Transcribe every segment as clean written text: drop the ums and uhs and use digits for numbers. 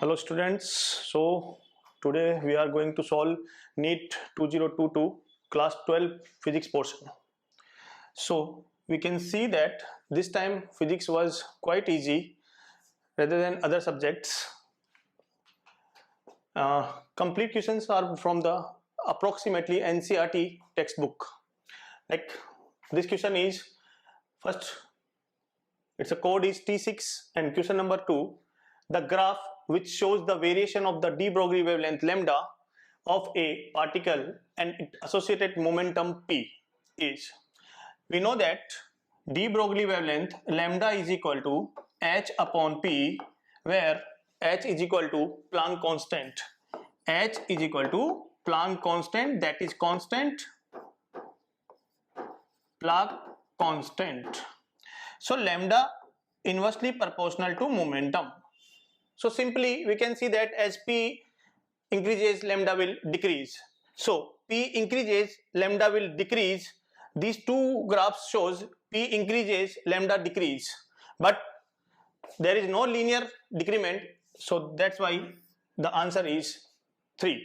Hello students, so today we are going to solve NEET 2022 class 12 physics portion. So we can see that this time physics was quite easy rather than other subjects. Complete questions are from the approximately NCERT textbook. Like this question is first, its a code is T6 and question number 2. The graph which shows the variation of the de Broglie wavelength lambda of a particle and its associated momentum p is. We know that de Broglie wavelength lambda is equal to h upon p, where h is equal to Planck constant. H is equal to Planck constant, that is constant, Planck constant. So lambda inversely proportional to momentum. So simply we can see that as p increases, lambda will decrease. So p increases, lambda will decrease. These two graphs shows p increases, lambda decrease, but there is no linear decrement, so that's why the answer is 3,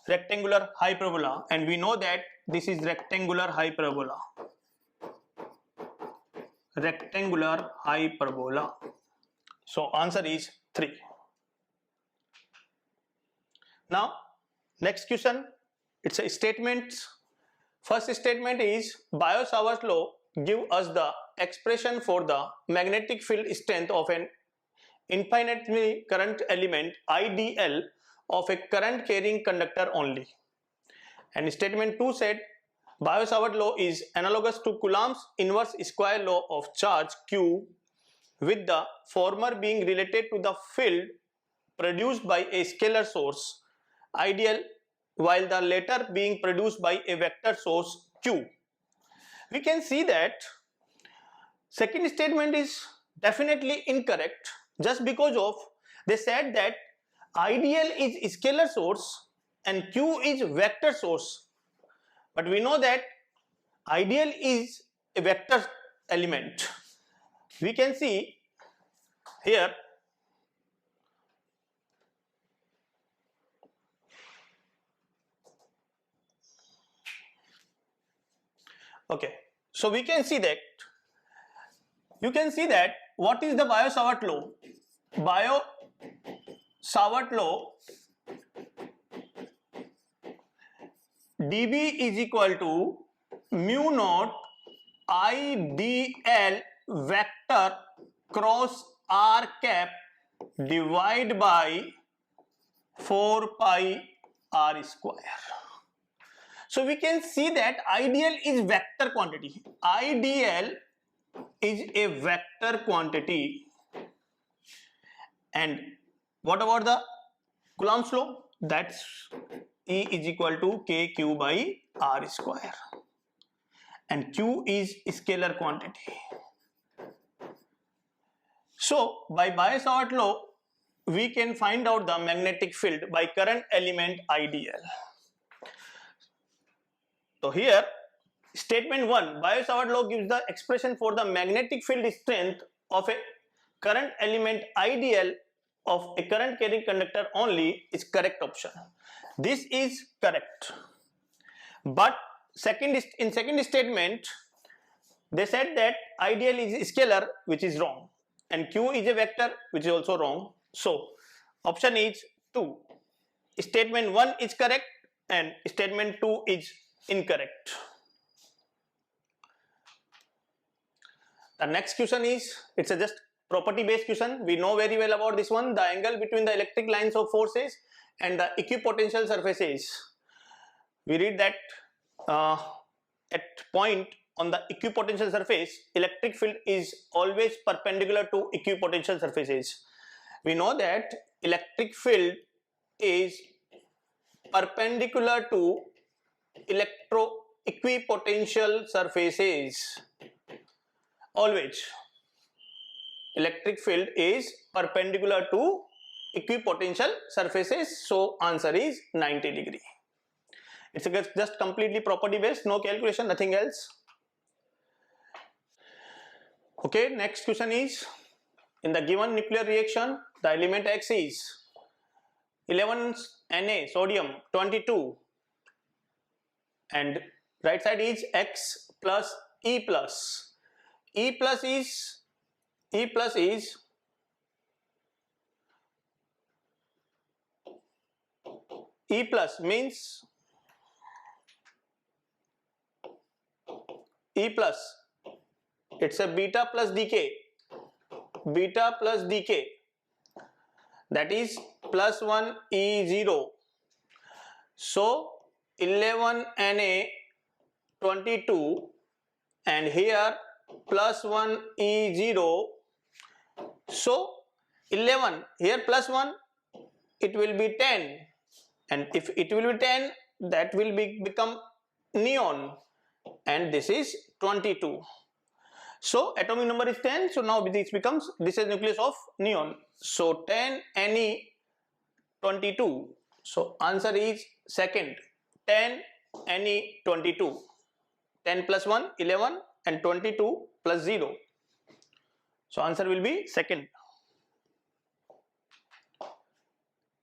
rectangular hyperbola, and we know that this is rectangular hyperbola. Rectangular hyperbola. So answer is 3. Now next question, it's a statements. First statement is Biot-Savart's law give us the expression for the magnetic field strength of an infinitely current element IDL of a current carrying conductor only. And statement 2 said Biot-Savart law is analogous to Coulomb's inverse square law of charge Q, with the former being related to the field produced by a scalar source ideal, while the latter being produced by a vector source Q. We can see that second statement is definitely incorrect, just because of they said that ideal is scalar source and Q is vector source, but we know that ideal is a vector element. We can see here okay, so we can see that what is the Biot-Savart law? Biot-Savart law, dB is equal to mu naught IDL vector cross r cap divided by 4 pi r square. So we can see that ideal is vector quantity. Ideal is a vector quantity. And what about the Coulomb's law? That's E is equal to kq by r square. And Q is scalar quantity. So by Biot-Savart law, we can find out the magnetic field by current element IDL. So here statement 1, Biot-Savart law gives the expression for the magnetic field strength of a current element IDL of a current carrying conductor only is correct option. This is correct. But in second statement they said that ideal is scalar, which is wrong, and Q is a vector, which is also wrong. So option is 2. Statement 1 is correct and statement 2 is incorrect. The next question is, it's a just property based question. We know very well about this one. The angle between the electric lines of forces and the equipotential surfaces. We read that at point on the equipotential surface, electric field is always perpendicular to equipotential surfaces. We know that electric field is perpendicular to equipotential surfaces. Always electric field is perpendicular to equipotential surfaces, so answer is 90 degree. It's just completely property based, no calculation, nothing else. Okay, next question is, in the given nuclear reaction, the element X is 11 Na sodium 22, and right side is X plus E plus. E plus is E plus means E plus, it's a beta plus decay, that is plus 1 E0. So 11 Na 22 and here plus 1 E0. So 11 here plus 1, it will be 10, and if it will be 10, that will become neon, and this is 22. So atomic number is 10. So now this is nucleus of neon. So 10 Ne 22. So answer is second, 10 Ne 22. 10 plus 1 11 and 22 plus 0. So answer will be second.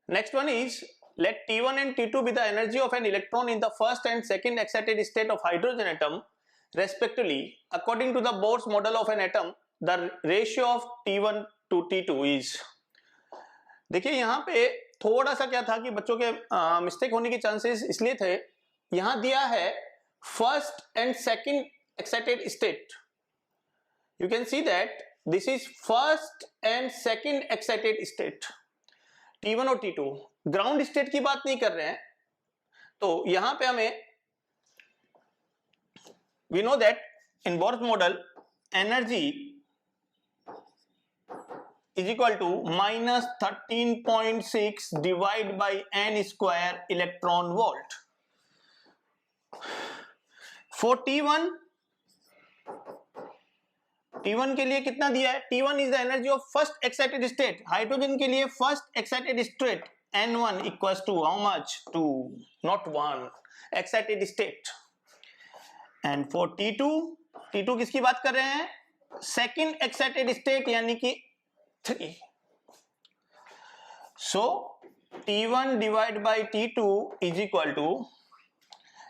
Next one is, let T1 and T2 be the energy of an electron in the first and second excited state of hydrogen atom respectively. According to the Bohr's model of an atom, the ratio of T1 to T2 is. देखिए यहाँ पे थोड़ा सा क्या था कि बच्चों के मिस्टेक होने के चांसेस इसलिए थे, यहाँ दिया है first and second excited state. You can see that this is first and second excited state, T1 और T2. ग्राउंड स्टेट की बात नहीं कर रहे हैं. तो यहां पे हमें we know that in Bohr's model energy is equal to minus 13.6 divided by n square electron volt. For T1 के लिए कितना दिया है? T1 is the energy of first excited state. Hydrogen के लिए first excited state N1 equals to how much? 2, not 1. Excited state. And for T2 किसकी बात कर रहे हैं? Second excited state यानी कि 3. So T1 divided by T2 is equal to,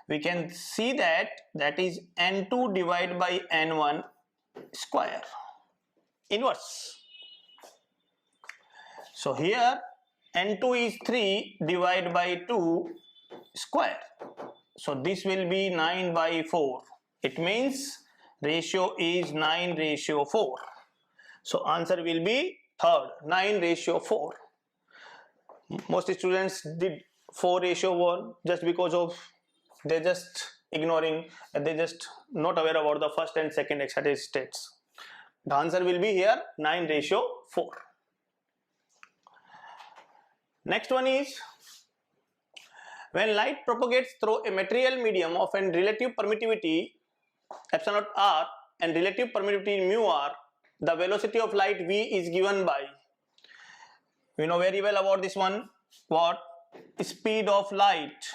we can see that is N2 divided by N1 square inverse. So here N2 is 3 divided by 2 square. So this will be 9 by 4. It means ratio is 9:4. So answer will be third, 9:4. Most students did 4:1 just because of they just ignoring, and they just not aware about the first and second excited states. The answer will be here 9:4. Next one is, when light propagates through a material medium of an relative permittivity epsilon naught r and relative permittivity mu r, the velocity of light v is given by, we know very well about this one. What? Speed of light.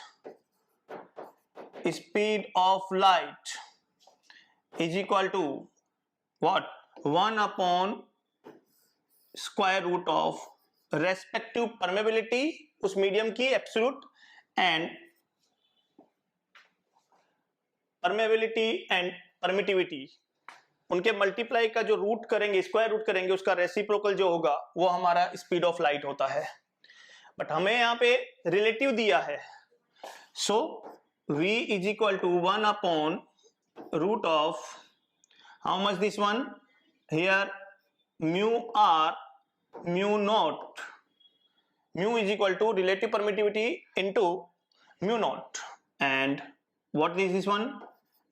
Speed of light is equal to what? 1 upon square root of respective permeability उस medium की absolute and permeability and permittivity, उनके multiply का जो root करेंगे, square root करेंगे, उसका reciprocal जो होगा वो हमारा स्पीड ऑफ लाइट होता है. बट हमें यहाँ पे रिलेटिव दिया है. सो v is equal to 1 upon root of how much this one here, mu r mu naught. Mu is equal to relative permittivity into mu naught. And what is this one?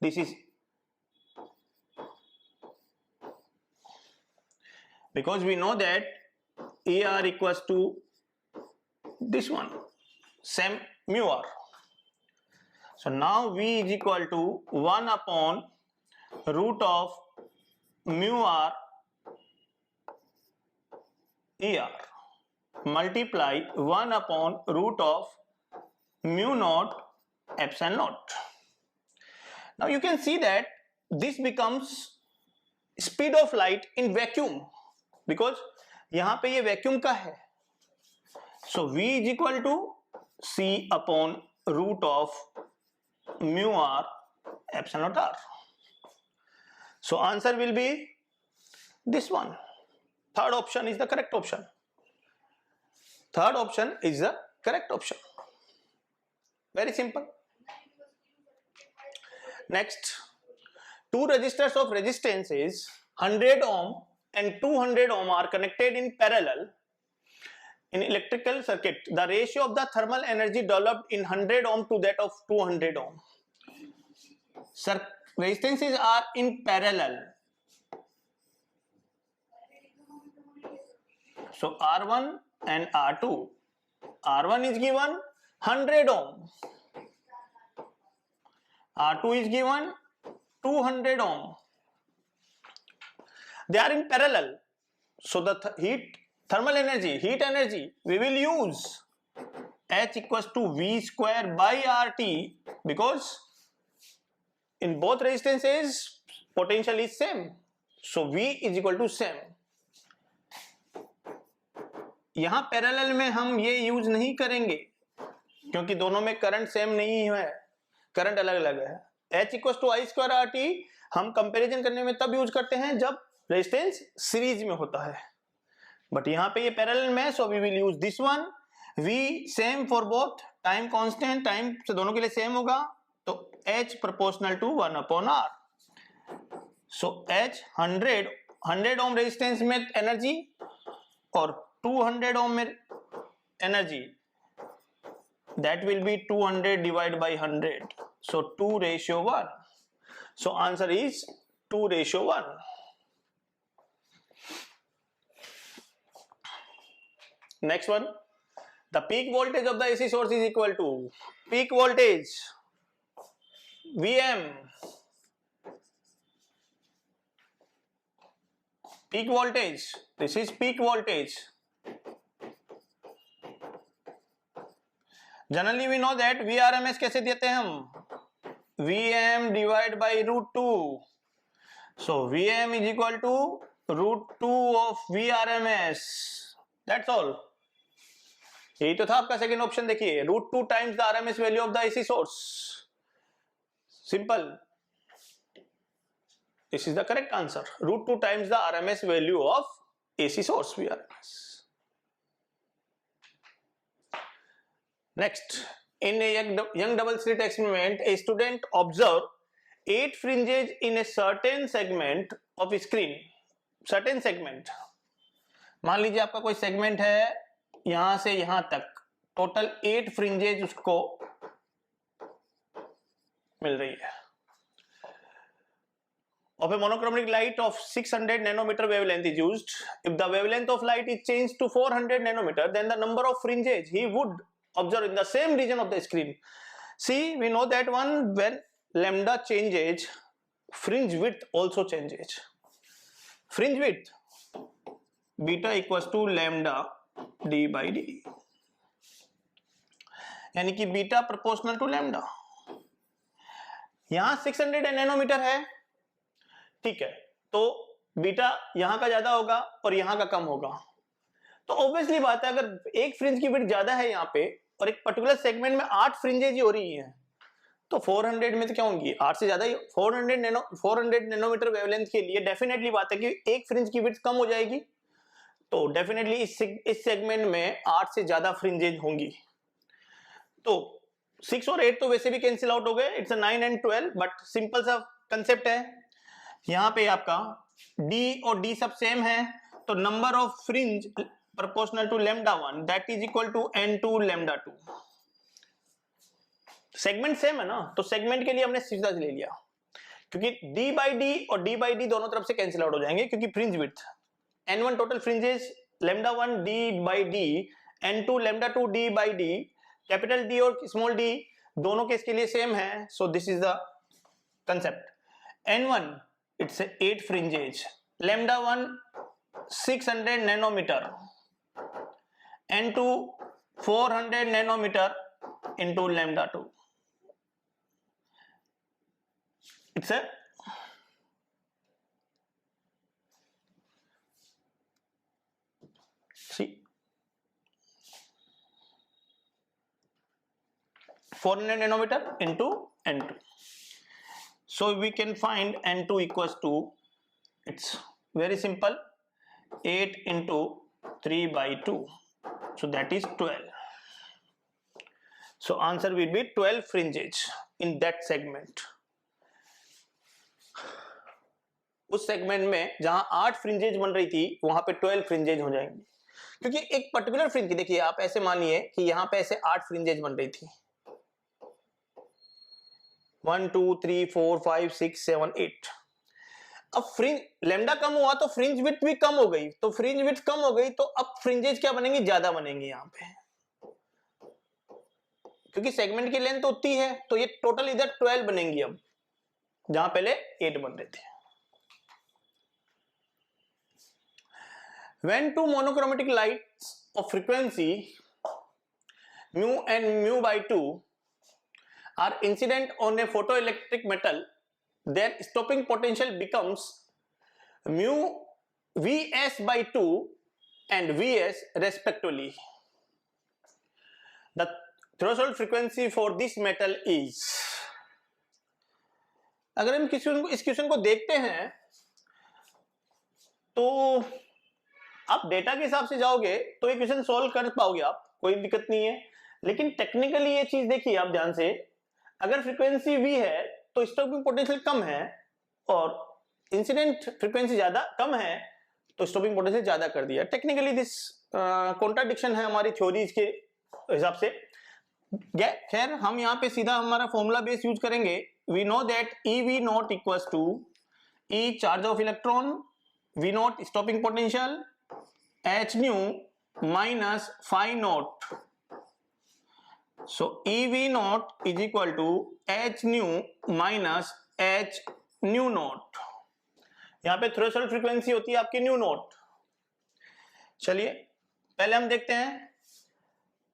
This is, because we know that ER equals to this one, same mu r. So now V is equal to 1 upon root of mu r ER multiply 1 upon root of mu naught epsilon naught. Now you can see that this becomes speed of light in vacuum, because यहाँ पे ये vacuum का है. So V is equal to C upon root of mu r epsilon naught r. So answer will be this one. Third option is the correct option. Third option is the correct option. Very simple. Next, two resistors of resistance is 100 ohm and 200 ohm are connected in parallel in electrical circuit. The ratio of the thermal energy developed in 100 ohm to that of 200 ohm. Resistances are in parallel. So R1 and R2. R1 is given 100 ohm. R2 is given 200 ohm. They are in parallel. So the thermal energy, heat energy, we will use H equals to V square by RT, because in both resistances potential is same. So V is equal to same. यहां parallel में हम ये use नहीं करेंगे क्योंकि दोनों में current same नहीं है, करंट अलग अलग है. H equal to I square R T हम कंपैरिजन करने में तब यूज करते हैं जब रेजिस्टेंस सीरीज में होता है, बट यहाँ पे ये पैरेलल में, so we will use this one. V same for both, time constant, time से दोनों के लिए सेम होगा, तो H proportional to 1 upon R. So H 100 ohm resistance में एनर्जी और 200 ohm में energy, that will be 200 divided by 100, so 2:1. So answer is 2:1. Next one, the peak voltage of the AC source is equal to peak voltage Vm, peak voltage, this is peak voltage. Generally we know that VRMS कैसे देते हैं हम, Vm divide by √2. So Vm is equal to √2 of VRMS. That's all. यही तो था आपका second option. देखिए, √2 times the RMS value of the AC source. Simple. This is the correct answer. √2 times the RMS value of AC source VRMS. Next, in a young double slit experiment, a student observed 8 fringes in a certain segment of screen. Certain segment. मान लीजिए आपका कोई segment है यहां से यहां तक, total 8 fringes उसको मिल रही है. Of a monochromatic light of 600 nanometer wavelength is used. If the wavelength of light is changed to 400 nanometer, then the number of fringes he would observe in the same region of the screen. See, we know that when lambda changes, fringe width also changes. Fringe width beta equals to lambda d by d, यानी कि beta proportional to lambda. यहां 600 nanometre है, ठीक है, तो beta यहां का ज्यादा होगा और यहां का कम होगा. तो ऑब्वियसली बात है, अगर एक फ्रिंज की विड्थ ज्यादा है यहाँ पे और एक पर्टिकुलर सेगमेंट में 8 फ्रिंजेज ही हो रही हैं, तो 400 में तो क्या होंगी, 8 से ज्यादा ही. 400 नैनोमीटर वेवलेंथ के लिए डेफिनेटली बात है कि एक फ्रिंज की विड्थ कम हो जाएगी, तो डेफिनेटली इस सेगमेंट में 8 से ज्यादा फ्रिंजेज होंगी. तो 6 और 8 तो वैसे भी कैंसिल आउट हो गए, इट्स 9 and 12, बट सिंपल सा कंसेप्ट है. यहाँ पे आपका D और D सब सेम है, तो number of fringe proportional to lambda 1, that is equal to n2 lambda 2. Segment same है ना, तो सेगमेंट के लिए हमने सीधा ले लिया, क्योंकि d by d और d by d दोनों तरफ से कैंसिल आउट हो जाएंगे, क्योंकि fringe width n1 total fringes lambda 1 d by d, n2 lambda 2 d by d, capital D और स्मॉल d दोनों के इसके लिए सेम है. सो this is the concept. n1 it's 8 fringes, lambda 1 600 nanometer, n2 400 nanometer into lambda 2. It's a see 400 nanometer into N2. So we can find N2 equals to, it's very simple, 8 into 3 by 2, so that is 12. So answer will be 12 fringes in that segment. उस segment में जहां 8 fringes बन रही थी वहां पे 12 fringes हो जाएंगे, क्योंकि एक पर्टिकुलर फ्रिंज की, देखिए आप ऐसे मानिए कि यहां पे ऐसे 8 फ्रिंजेज बन रही थी, 1 2 3 4 5 6 7 8। अब फ्रिंज लेमडा कम हुआ तो फ्रिंज विड्थ भी कम हो गई, तो फ्रिंज विड्थ कम हो गई तो अब फ्रिंजेज क्या बनेंगी, ज्यादा बनेंगी यहां पे, क्योंकि सेगमेंट की लेंथ उतनी है, तो ये टोटल इधर 12 बनेंगी अब, जहां पहले 8 बन रहे थे। When two monochromatic lights of frequency mu and mu by 2 are incident on a photoelectric metal, their stopping potential becomes mu Vs by 2 and Vs respectively. The threshold frequency for this metal is, अगर हम इस question को देखते हैं तो आप data के हिसाब से जाओगे तो ये क्वेश्चन सॉल्व कर पाओगे आप, कोई दिक्कत नहीं है, लेकिन टेक्निकली ये चीज देखिए आप ध्यान से, अगर फ्रीक्वेंसी V है तो स्टॉपिंग पोटेंशियल कम है और इंसिडेंट फ्रीक्वेंसी ज्यादा कम है तो स्टॉपिंग पोटेंशियल ज्यादा कर दिया। टेक्निकली दिस कॉन्ट्राडिक्शन है हमारी थ्योरीज के हिसाब से। खैर हम यहाँ पे सीधा हमारा फॉर्मूला बेस यूज करेंगे। We know that EV naught equals to E charge of electron, V naught stopping potential, H nu minus phi naught. So EV naught is equal to H nu minus H nu naught. यहाँ पे threshold frequency होती है आपकी new not. चलिए पहले हम देखते हैं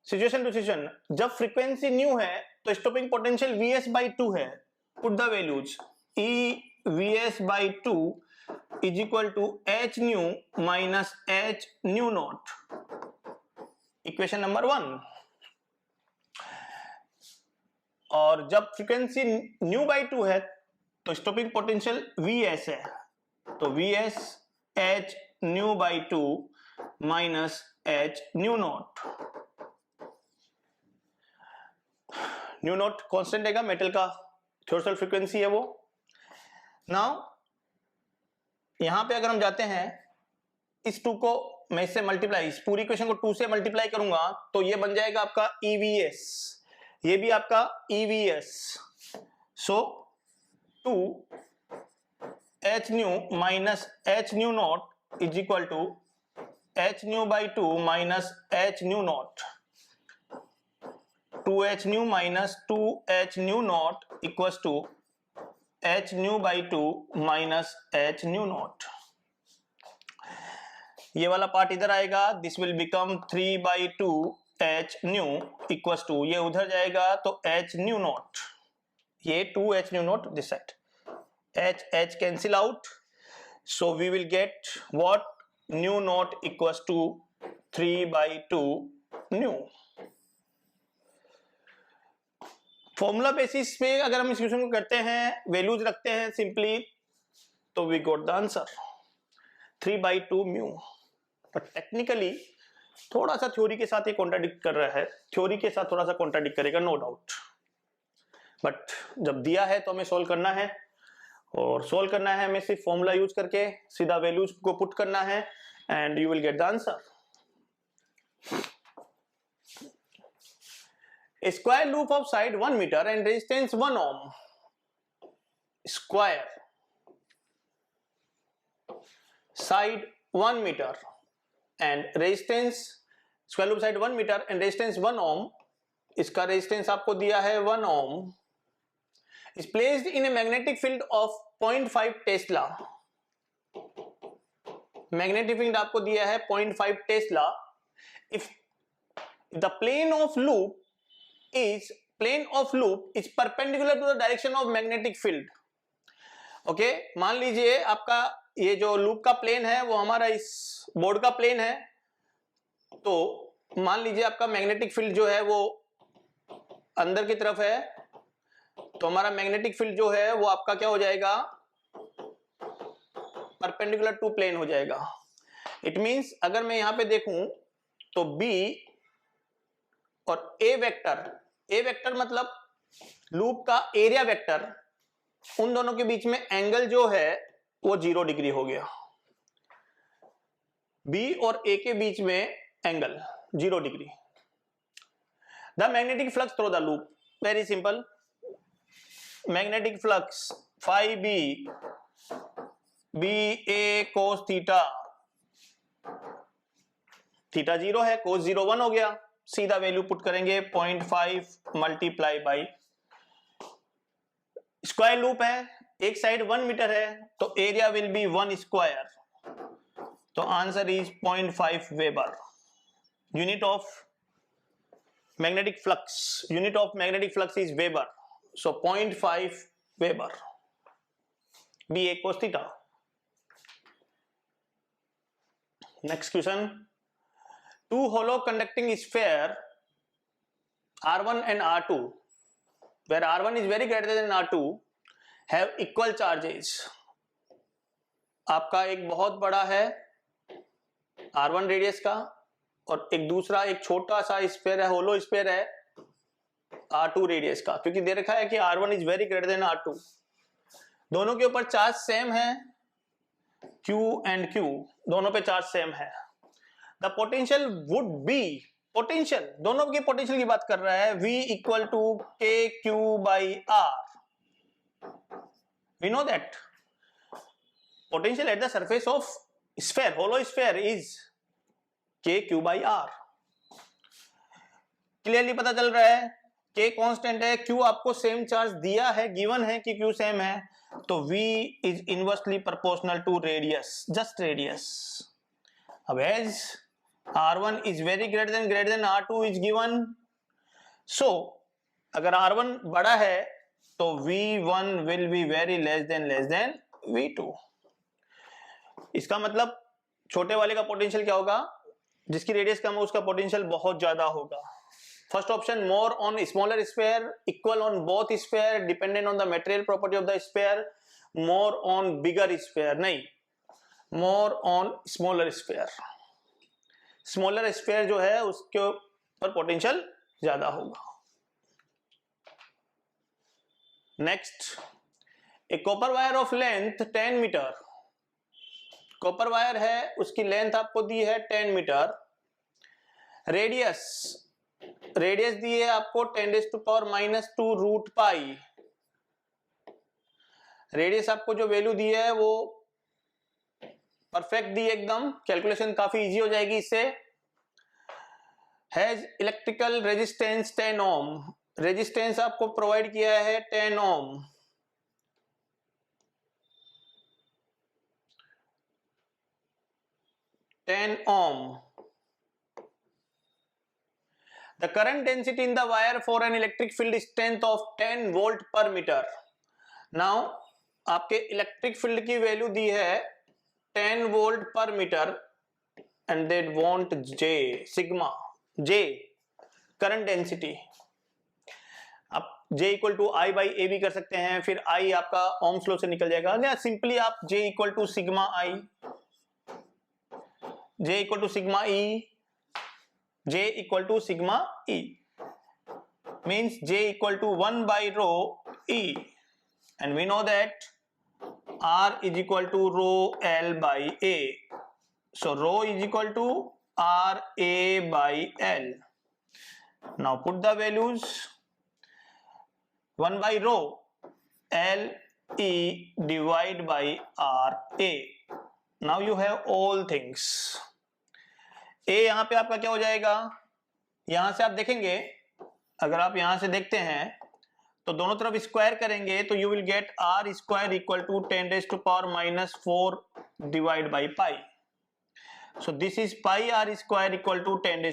सिचुएशन टू सिचुएशन। जब फ्रीक्वेंसी न्यू है तो स्टॉपिंग पोटेंशियल Vs by 2 है। Put the values, E Vs by 2 is equal to H nu minus H nu naught, equation number 1। और जब फ्रीक्वेंसी न्यू बाई 2 है तो स्टॉपिंग पोटेंशियल Vs है, तो Vs H nu by 2 minus H nu not. New not constant है metal का, threshold frequency है वो। नाउ यहां पे अगर हम जाते हैं, इस 2 को मैं इससे मल्टीप्लाई, इस पूरी इक्वेशन को 2 से मल्टीप्लाई करूंगा तो ये बन जाएगा आपका EVS, ये भी आपका EVS। So 2 H nu minus H nu naught is equal to H nu by 2 minus H nu naught. 2H nu minus 2H nu naught equals to H nu by 2 minus H nu naught. ये वाला part इधर आएगा, this will become 3 by 2 H nu equals to, ये उधर जाएगा तो H nu naught, ये 2H nu naught this side, H cancel out, so we will get what, nu naught equals to 3 by 2 nu. Formula basis पे अगर हम इस question को करते हैं, वैल्यूज रखते हैं सिंपली, तो we got the answer 3 by 2 mu. But technically थोड़ा सा थ्योरी के साथ ये कॉन्ट्राडिक्ट कर रहा है, थ्योरी के साथ थोड़ा सा कॉन्ट्राडिक्ट करेगा नो डाउट, बट जब दिया है तो हमें सोल्व करना है, और सोल्व करना है हमें सिर्फ फॉर्मूला यूज करके, सीधा वैल्यूज को पुट करना है and you will get the answer. A square loop of side 1 meter and resistance 1 ohm. Square side 1 meter and resistance, square loop side 1 meter and resistance 1 ohm. इसका resistance आपको दिया है 1 ohm. Is placed in a magnetic field of 0.5 Tesla. Magnetic field आपको दिया है 0.5 Tesla. If the plane of loop is perpendicular to the direction of magnetic field. Okay, मान लीजिए आपका ये जो लूप का प्लेन है वो हमारा इस बोर्ड का प्लेन है, तो मान लीजिए आपका मैग्नेटिक फील्ड जो है वो अंदर की तरफ है तो हमारा मैग्नेटिक फील्ड जो है वो आपका क्या हो जाएगा, परपेंडिकुलर टू प्लेन हो जाएगा। इट मींस अगर मैं यहां पे देखूं तो बी और ए वेक्टर मतलब लूप का एरिया वेक्टर, उन दोनों के बीच में एंगल जो है वो 0 डिग्री हो गया। बी और ए के बीच में angle 0 degree. The magnetic flux through the loop, very simple, magnetic flux phi B A cos theta, theta 0 है, कोस 0 1 हो गया, सीधा वैल्यू पुट करेंगे 0.5 मल्टीप्लाई बाई, स्क्वायर लूप है, एक साइड 1 मीटर है तो एरिया विल बी 1 स्क्वायर, तो answer is 0.5 weber. Unit of magnetic flux is weber, so 0.5 weber, B A cos theta. Next question, two hollow conducting sphere R1 and R2, where R1 is very greater than R2, have equal charges. आपका एक बहुत बड़ा है R1 radius का और एक दूसरा एक छोटा सा स्फीयर है, होलो स्फीयर है R2 रेडियस का, क्योंकि दे रखा है कि R1 is very greater then R2। दोनों के ऊपर चार्ज सेम है, Q एंड Q, दोनों पे चार्ज सेम है। The potential would be, potential, दोनों की पोटेंशियल की बात कर रहा है, V equal to K Q by R. We know that potential at the surface of sphere, hollow sphere, is K Q by R. Clearly पता चल रहा है के कांस्टेंट है, क्यू आपको सेम चार्ज दिया है, गिवन है कि क्यू सेम है, तो V इज inversely proportional to radius, just radius. अब as R1 is very greater than R2 is given, so अगर R1 बड़ा है तो V1 will be very less than V2। इसका मतलब छोटे वाले का पोटेंशियल क्या होगा, जिसकी रेडियस कम है उसका पोटेंशियल बहुत ज्यादा होगा। First option, more on smaller sphere, equal on both sphere, dependent on the material property of the sphere, more on bigger sphere, नहीं, more on smaller sphere. Smaller sphere जो है उसके ऊपर पोटेंशियल ज्यादा होगा। Next, a copper wire of length 10 metre, copper wire है, उसकी length आपको दी है 10 मीटर, रेडियस दी है आपको 10⁻⁻² रूट पाई। रेडियस आपको जो वैल्यू दी है वो परफेक्ट दी एकदम, कैलकुलेशन काफी इजी हो जाएगी इससे। Has electrical resistance 10 ohm, resistance आपको प्रोवाइड किया है 10 ohm. The current density in the wire for an electric field strength of 10 volt per meter. Now आपके इलेक्ट्रिक फील्ड की वैल्यू दी है 10 volt per metre and they want J, sigma J current density. आप J equal to I by A भी कर सकते हैं, फिर I आपका ओम्स लॉ से निकल जाएगा, या सिंपली आप J equal to sigma I, J equal to sigma E, J equal to sigma E means J equal to 1 by rho E, and we know that R is equal to rho L by A, so rho is equal to R A by L. Now put the values, 1 by rho L E divide by R A. Now you have all things. A यहां पे आपका क्या हो जाएगा, यहां से आप देखेंगे, अगर आप यहां से देखते हैं तो दोनों तरफ स्क्वायर करेंगे तो you will get R square equal to 10⁻⁴ divide by pi, so this is pi R square equal to 10⁻⁴।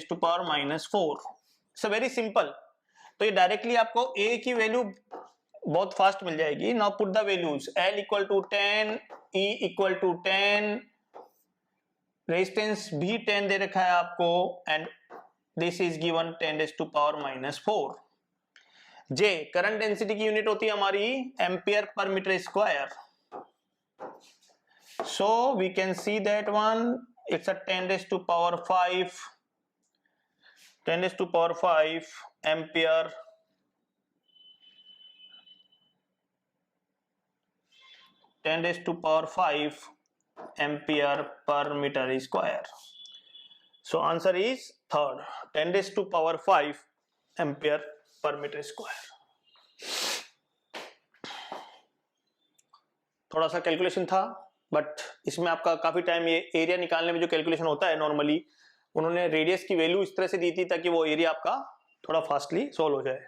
So very simple. तो ये डायरेक्टली आपको A की वैल्यू बहुत फास्ट मिल जाएगी। Now put the values, L equal to 10, E equal to 10, resistance भी 10 दे रखा है आपको, and this is given 10⁻⁴। J current density की यूनिट होती है हमारी ampere per metre square. So we can see that one, it's a 10 raised to power 5 ampere ampere per meter square. So answer is third, 10 raised to power 5 ampere per meter square. थोड़ा सा calculation था, but इसमें आपका काफी time, ये area निकालने में जो कैलकुलेशन होता है नॉर्मली, उन्होंने रेडियस की वैल्यू इस तरह से दी थी ताकि वो एरिया आपका थोड़ा फास्टली सॉल्व हो जाए.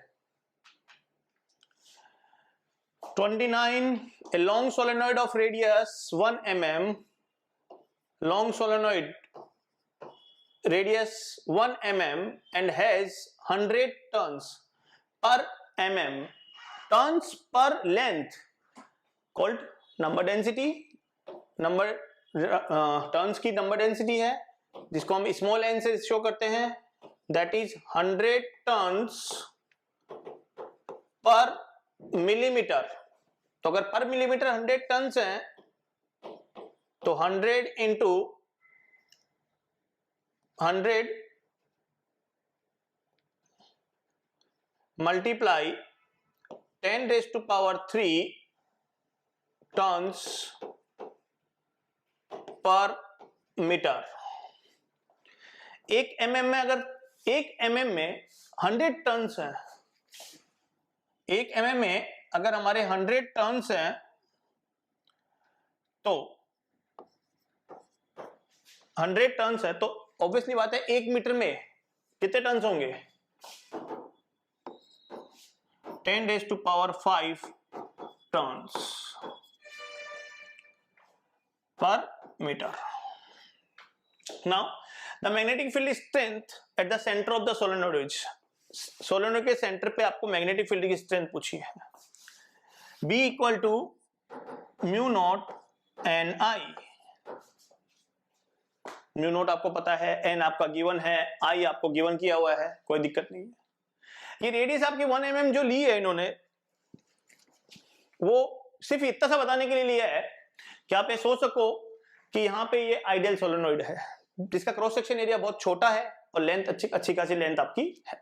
29, a long solenoid of radius 1 mm, long solenoid radius 1 mm and has 100 turns per mm, turns per length, called number density. Number turns की नंबर डेंसिटी है जिसको हम स्मॉल एन से शो करते हैं, that is 100 turns per millimetre. तो अगर per millimetre 100 turns हैं तो 100 into 100 multiply 10 raise to power 3 turns per metre. एक एमएम में, अगर एक एमएम में 100 टर्न्स हैं, एक एमएम में अगर हमारे 100 टर्न्स हैं तो 100 टर्न्स है तो ऑब्वियसली बात है एक मीटर में कितने टर्न्स होंगे, 10 raise to power 5 turns per meter. Now the magnetic field strength at the center of the solenoid is, solenoid के सेंटर पे आपको मैग्नेटिक फील्ड की स्ट्रेंथ पूछी है. B equal to mu naught N I. Mu naught आपको पता है, N आपका गिवन है, आई आपको गिवन किया हुआ है, कोई दिक्कत नहीं है. ये रेडियस आपकी 1 mm जो ली है इन्होंने, वो सिर्फ इतना सा बताने के लिए लिया है कि आप ये सोच सको कि यहाँ पे ये आइडियल सोलेनोइड है जिसका क्रॉस सेक्शन एरिया बहुत छोटा है और लेंथ अच्छी खासी लेंथ आपकी है.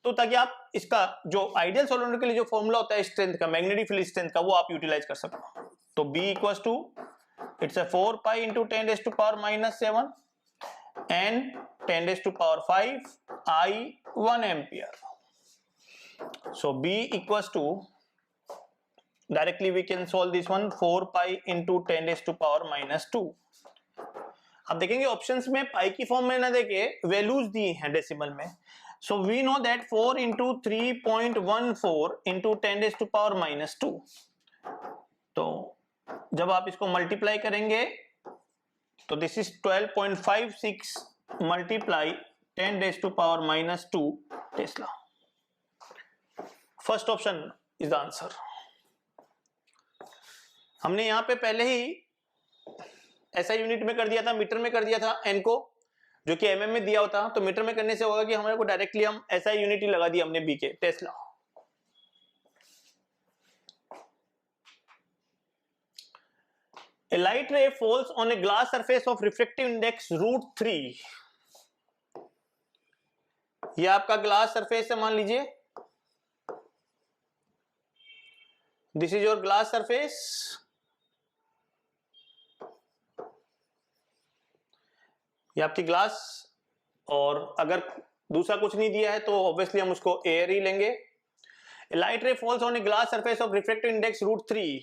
तो ताकि आप इसका जो आइडियल सोलेनोइड के लिए जो फॉर्मूला होता है स्ट्रेंथ का, मैग्नेटिक फील्ड स्ट्रेंथ का, वो आप यूटिलाइज कर सको. तो B equals to, it's a 4 pi into 10 raise to power -7 and 10 raise to power 5 I 1 ampere. So B equals to, directly we can solve this one, 4 pi into 10 raised to power -2. आप देखेंगे options में पाई की form में ना देके values दी हैं decimal में. So we know that 4 into 3.14 into 10 raised to power -2. तो जब आप इसको मल्टीप्लाई करेंगे तो this is 12.56 multiply 10 raised to power -2 Tesla. First option is the answer. हमने यहां पे पहले ही ऐसा यूनिट में कर दिया था, मीटर में कर दिया था एन को, जो कि एमएम में दिया होता, तो मीटर में करने से होगा कि हमारे को डायरेक्टली हम ऐसा यूनिट ही लगा दिया हमने बी के, Tesla. A light ray falls on a glass surface of refractive index √3. ये आपका ग्लास सरफेस है, मान लीजिए this is your glass surface. ये आपकी ग्लास, और अगर दूसरा कुछ नहीं दिया है तो ऑब्वियसली हम उसको एयर ही लेंगे. लाइट रे falls on a glass surface of refractive index √3.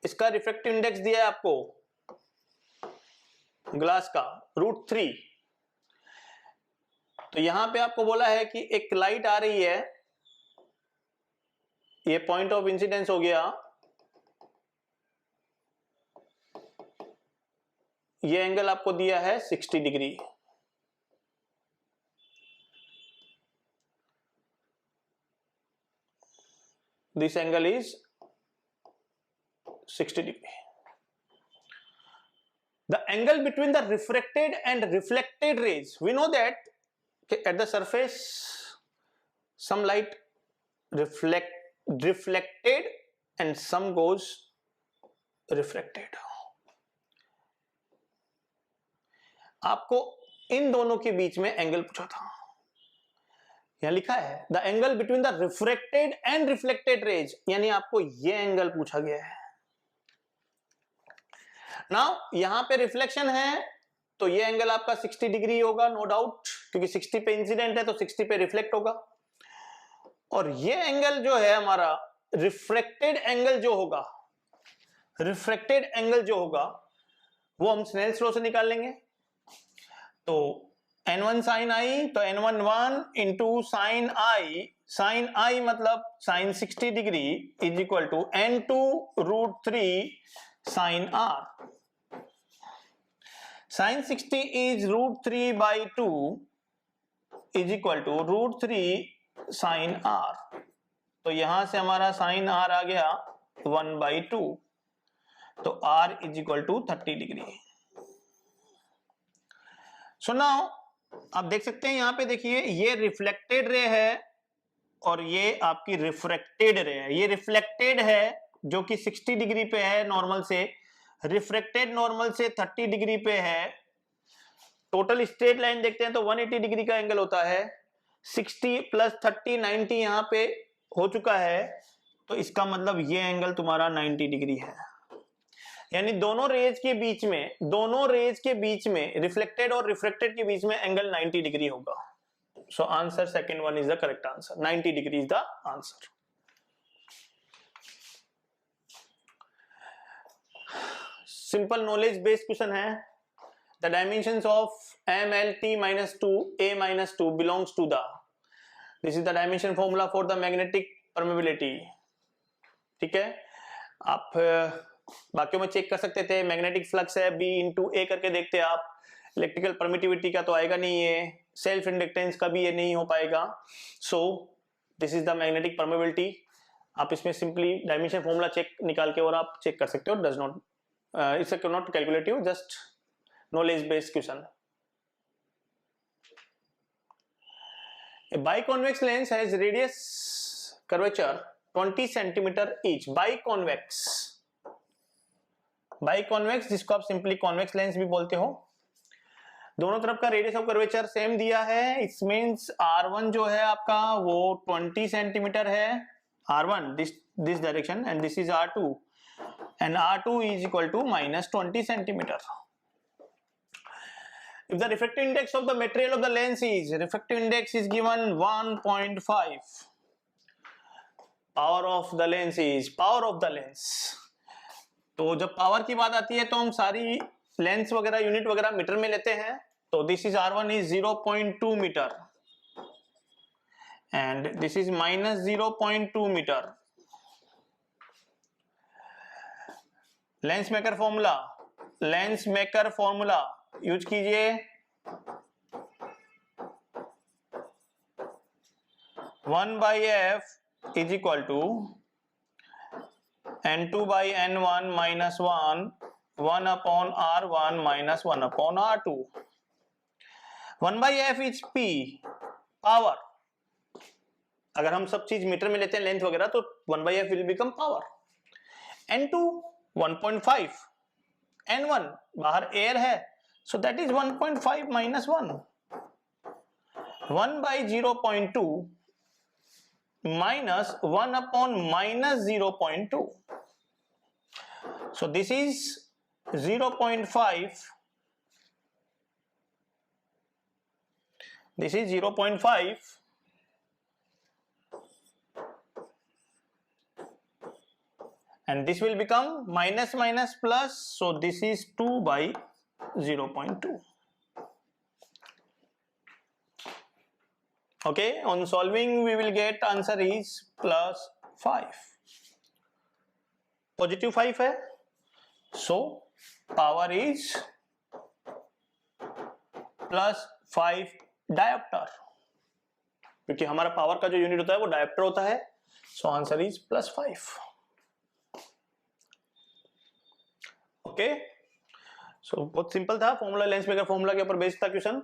इसका रिफ्रैक्टिव इंडेक्स दिया है आपको ग्लास का √3. तो यहां पे आपको बोला है कि एक लाइट आ रही है, ये पॉइंट ऑफ इंसिडेंस हो गया, ये एंगल आपको दिया है 60 degree. This angle is 60 degree. The angle between the refracted and reflected rays, we know that at the surface some light reflected and some goes refracted. आपको इन दोनों के बीच में एंगल पूछा था, यहां लिखा है the angle between the refracted and reflected raise, यानी आपको ये एंगल पूछा गया है। नाउ यहां पे रिफ्लेक्शन है तो ये एंगल आपका 60 डिग्री होगा, नो डाउट, क्योंकि 60 पे इंसिडेंट है तो 60 पे रिफ्लेक्ट होगा। और ये एंगल जो है हमारा रिफ्रेक्टेड एंगल जो होगा, रिफ्रेक्टेड एंगल जो होगा वो हम स्नेल्स लॉ से निकाल लेंगे। तो n1 sin i, तो n1 1 इंटू साइन i मतलब sine 60 degree is equal to n2 √3 sin r। Sine 60 is √3 by 2 is equal to √3 sin r। तो यहां से हमारा साइन r आ गया 1/2, तो r is equal to 30 degree. So now आप देख सकते हैं यहां पे, देखिए ये रिफ्लेक्टेड रे है और ये आपकी रिफ्रैक्टेड रे है। ये रिफ्लेक्टेड है जो कि 60 डिग्री पे है नॉर्मल से, रिफ्रैक्टेड नॉर्मल से 30 डिग्री पे है। टोटल स्ट्रेट लाइन देखते हैं तो 180 डिग्री का एंगल होता है। 60 + 30 90 यहां पे हो चुका है, तो इसका मतलब ये एंगल तुम्हारा 90 डिग्री है। यानी दोनों रेज के बीच में रिफ्लेक्टेड और रिफ्रैक्टेड के बीच में एंगल 90 डिग्री होगा। So answer second one is the correct answer, 90 degree is the answer. Simple knowledge based question है। The dimensions of MLT-2A-2 belongs to the, this is the dimension formula for the magnetic permeability. ठीक है, आप बाकियों में check कर सकते थे, magnetic flux है B × A करके देखते आप। इलेक्ट्रिकल परमिटिविटी का तो आएगा नहीं ये, सेल्फ इंडक्टेंस का भी ये नहीं हो पाएगा। सो this is the magnetic permeability. आप इसमें सिंपली डायमेंशन फॉर्मूला चेक निकाल के और आप चेक कर सकते हो। Does not, it's not calculative, just knowledge based question. A biconvex lens has radius curvature 20 centimetre each. Biconvex जिसको आप सिंपली कॉन्वेक्स लेंस भी बोलते हो, दोनों तरफ का रेडियस ऑफ कर्वेचर सेम दिया है। इट मींस R1 जो है आपका वो 20 सेंटीमीटर है, R1 this direction, and this is R2, and R2 is equal to -20 centimetre. If the refractive index of the material of the lens is, refractive index is given 1.5, power of the lens is, power of the lens, तो जब power की बात आती है तो हम सारी lens वगैरह यूनिट वगैरह मीटर में लेते हैं। तो this is R1 is 0.2 metre and this is -0.2 metre. Lens maker formula use कीजिए। 1/f is equal to N2/N1 -1 1/R1 -1/R2। 1/f is P, power. अगर हम सब चीज मीटर में लेते हैं लेंथ वगैरह तो 1/f will become power. N2 1.5, N1 बाहर एयर है, so that is 1.5 - 1, 1/0.2 minus 1/-0.2, so this is 0.5, this is 0.5, and this will become minus plus, so this is 2/0.2. Okay, on solving we will get answer is +5, positive 5 है, so power is +5 dioptre, क्योंकि हमारा power का जो unit होता है वो dioptre होता है। So answer is +5। ओके, सो बहुत सिंपल था फॉर्मूला, लेंस मेकर फॉर्मूला के ऊपर बेस्ड था question.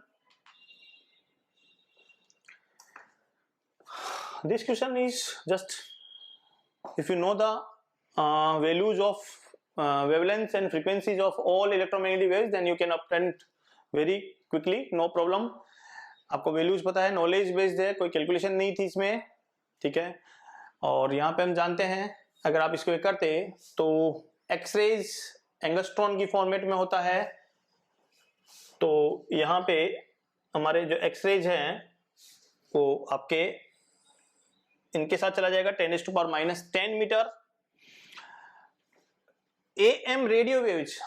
this question is just if you know the values of wavelengths and frequencies of all electromagnetic waves, then you can obtain very quickly, no problem. आपको values पता है, knowledge based है, कोई calculation नहीं थी इसमें, ठीक है। और यहाँ पे हम जानते हैं अगर आप इसको करते तो एक्सरेज एंगस्ट्रॉन की फॉर्मेट में होता है, तो यहाँ पे हमारे जो एक्सरेज हैं वो आपके इनके साथ चला जाएगा 10⁻⁻10 metre. AM radio waves,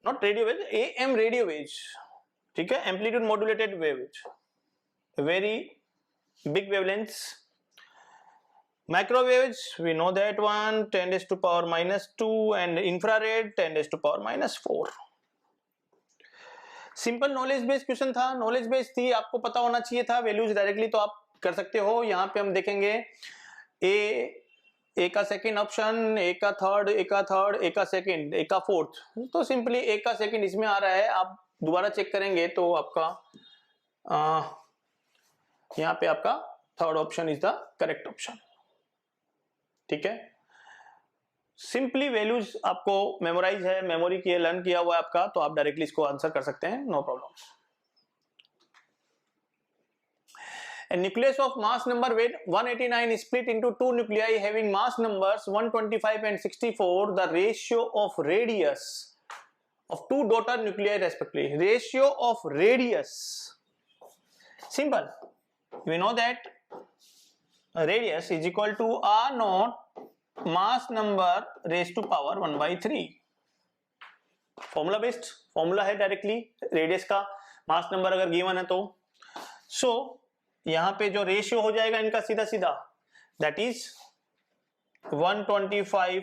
not radio waves, AM radio waves, ठीक है, amplitude modulated waves, very big wavelengths. Microwaves, we know that one, 10⁻⁻2, and infrared 10⁻⁻4। Simple knowledge based question था, नॉलेज बेस्ड थी, आपको पता होना चाहिए था वैल्यूज डायरेक्टली, तो आप कर सकते हो। यहाँ पे हम देखेंगे ए का सेकंड ऑप्शन, ए का थर्ड, ए का थर्ड, ए का सेकंड, ए का फोर्थ, तो सिंपली ए का सेकंड इसमें आ रहा है। आप दोबारा चेक करेंगे तो आपका यहाँ पे आपका third option is the correct option, ठीक है। सिंपली वैल्यूज आपको मेमोराइज है, मेमोरी किया, लर्न किया हुआ है आपका, तो आप डायरेक्टली इसको आंसर कर सकते हैं, no problem. A nucleus of mass number weight 189 is split into two nuclei having mass numbers 125 and 64. The ratio of radius of two daughter nuclei respectively. Ratio of radius. Simple. We know that radius is equal to R naught mass number raised to power 1/3. Formula based formula है directly radius का, mass number अगर given है तो। सो यहां पे जो ratio हो जाएगा इनका सीधा सीधा, that is 125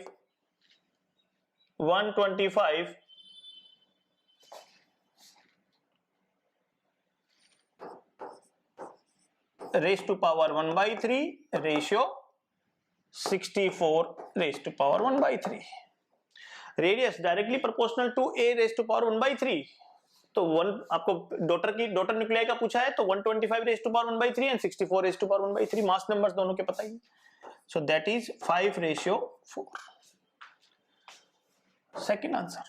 raise to power 1/3 ratio 64 raise to power 1/3। Radius directly proportional to A raise to power 1/3। तो आपको डॉटर न्यूक्लियाई का पूछा है, तो 125 raise to power 1/3 and 64 raise to power 1/3, mass numbers दोनों के पता ही। So that is 5:4। Second answer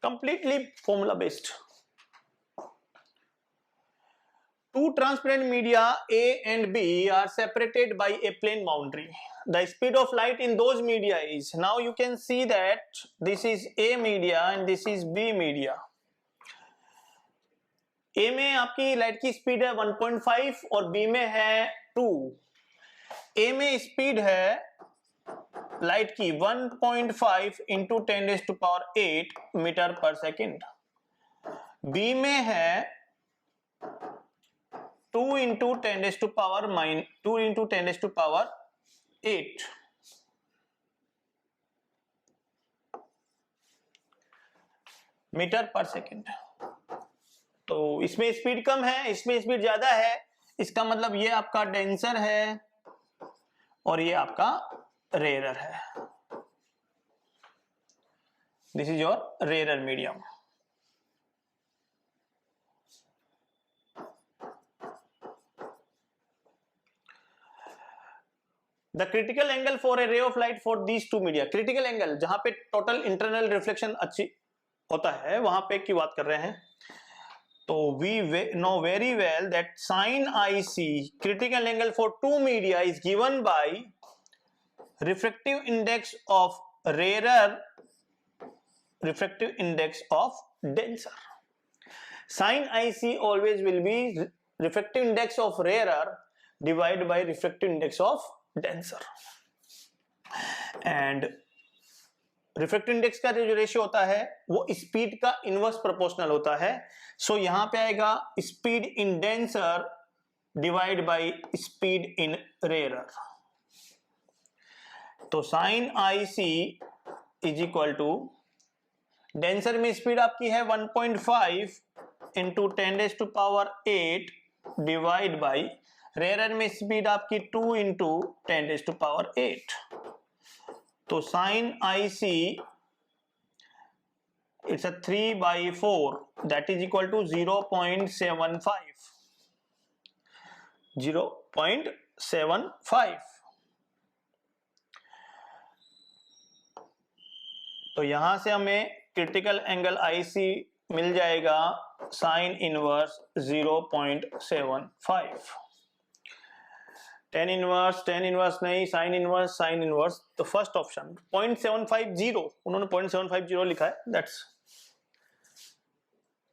completely formula based. Two transparent media A and B are separated by a plane boundary. The speed of light in those media is, now you can see that this is A media and this is B media. A में आपकी light की speed है 1.5 और B में है 2। A में speed है light की 1.5 इंटू 10⁸ मीटर पर सेकेंड। B में है 2 इंटू 10⁸8 मीटर पर सेकेंड। तो इसमें स्पीड कम है, इसमें स्पीड ज्यादा है, इसका मतलब ये आपका डेंसर है और ये आपका रेयरर है। This is your rarer medium. The critical angle for a ray of light for these two media, critical angle जहां पे टोटल इंटरनल रिफ्लेक्शन अच्छी होता है वहां पे की बात कर रहे हैं। तो we know very well that sin IC critical angle for two media is given by refractive index of rarer, refractive index of denser. Sin IC always will be refractive index of rarer divided by refractive index of denser. And refractive index का जो ratio होता है वो speed का inverse proportional होता है। सो यहां पे आएगा speed in denser divide by speed in rarer. तो sine IC is equal to, denser में स्पीड आपकी है 1.5 इंटू 10⁸8 डिवाइड बाई रेयरर में स्पीड आपकी 2 इंटू 10⁸8। तो sine IC it's a 3/4 that is equal to 0.75। 0.75। तो यहां से हमें क्रिटिकल एंगल आईसी मिल जाएगा साइन इनवर्स 0.75। टेन इनवर्स नहीं, साइन इनवर्स। तो फर्स्ट ऑप्शन 0.750, उन्होंने 0.750 लिखा है, दैट्स